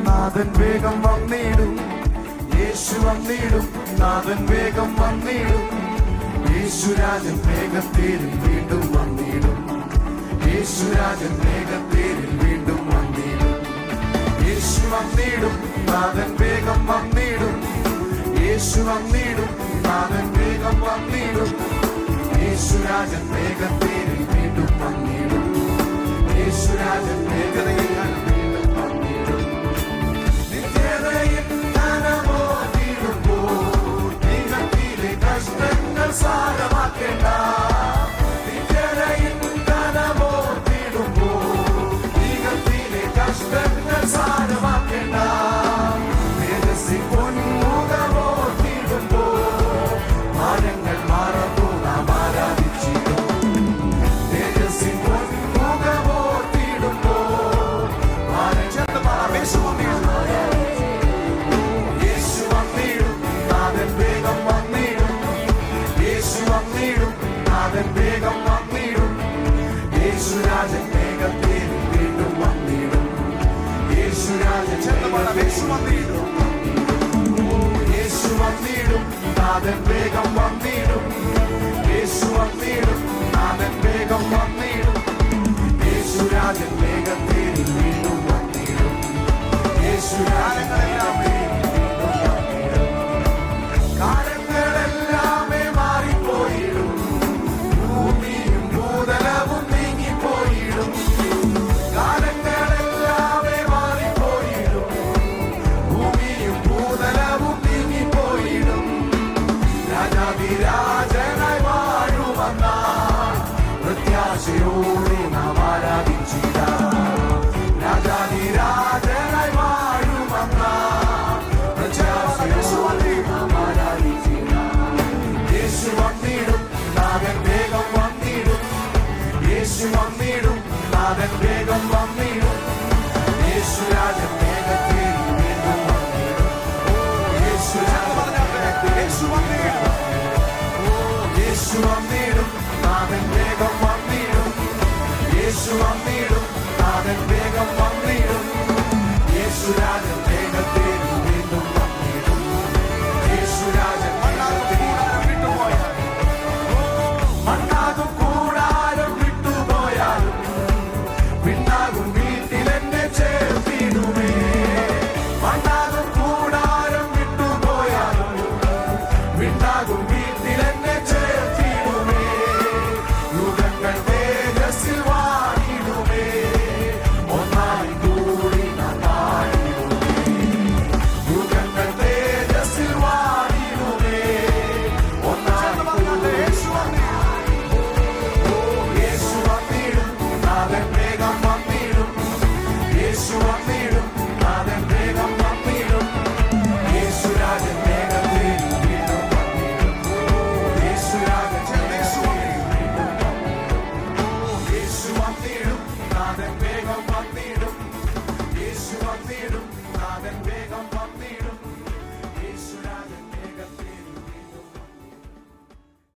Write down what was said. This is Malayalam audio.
നാഥൻ വേഗം വന്നിടും. യേശു വന്നിടും, നാഥൻ വേഗം വന്നിടും. യേശുരാജൻ വേഗത്തേരിൽ വീണ്ടും വന്നിടും. യേശുരാജൻ വേഗത്തേരിൽ വീണ്ടും വന്നിടും. യേശു വന്നിടും, നാഥൻ വേഗം വന്നിടും. യേശു വന്നിടും, നാഥൻ വേഗം വന്നിടും. യേശുരാജൻ വേഗത്തേരിൽ വീണ്ടും വന്നിടും. യേശുരാജൻ വേഗതയിൽ സാരമാക്കേണ്ട നീകത്തിലെ കഷ്ടങ്ങൾ സാരമാക്കേണ്ട പൊന്മുഖമോർത്തിടുമ്പോ ഭാരങ്ങൾ മാറുമ്പോ നാം ആരാധിച്ചിടും. തേജസ്സിൻ പൊന്മുഖമോർത്തിടുമ്പോ യേശു വന്നിടും, നാഥൻ വേഗം വന്നിടും. യേശു വന്നിടും, നാഥൻ വേഗം വന്നിടും. യേശുരാജൻ വേഗത്തേരിൽ വീണ്ടും വന്നിടും. യേശുരാജൻ യേശു വന്നിടും. യേശു വന്നിടും, നാഥൻ വേഗം വന്നിടും. യേശു വന്നിടും, നാഥൻ വേഗം വന്നിടും. യേശുരാജൻ വേഗത്തേരിൽ വീണ്ടും വന്നിടും. യേശുരാജങ്ങളെല്ലാം രാജനായി വാഴുവന്ന പ്രത്യാശയോടെ നാം ആരാധിച്ചിടാം. രാജാതിരാജനായി വാഴുവന്ന പ്രത്യാശയോടെ നാം ആരാധിച്ചിടാം. യേശു വന്നിടും, നാഥൻ വേഗം വന്നിടും. യേശു വന്നിടും, നാഥൻ വേഗം വന്നിടും. യേശുരാജൻ വേഗത്തേരിൽ വീണ്ടും വന്നിടും. യേശു വന്നിടും. യേശു വന്നിടും, നാഥൻ വേഗം വന്നിടും. യേശു വന്നിടും, നാഥൻ വേഗം വന്നിടും. യേശുരാജൻ വേഗത്തേരിൽ വീണ്ടും വന്നിടും. യേശുരാജൻ മണ്ണാകും കൂടാരം വിട്ടുപോയാലും പിന്നാകും വീട്ടിലെന്നെ ചേർത്തിടുമേ. മണ്ണാകും കൂടാരം വിട്ടുപോയാലും പിന്നാകും വീട്ടിലെന്നെ ചേർത്തിടുമേ. യുഗങ്ങൾ തേജസ്സിൽ വാണിടുമേ. ഒന്നായി കൂടി നാം പാടിടുമേ. യുഗങ്ങൾ തേജസ്സിൽ വാണിടുമേ. ഒന്നായി കൂടി യേശു വന്നിടും, നാഥൻ വേഗം വന്നിടും. യേശു വന്നിടും, നാഥൻ വേഗം വന്നിടും. യേശുരാജൻ വേഗത്തേരിൽ വീണ്ടും വന്നിടും. യേശുരാജൻ വീണ്ടും വന്നിടും. യേശു വന്നിടും, നാഥൻ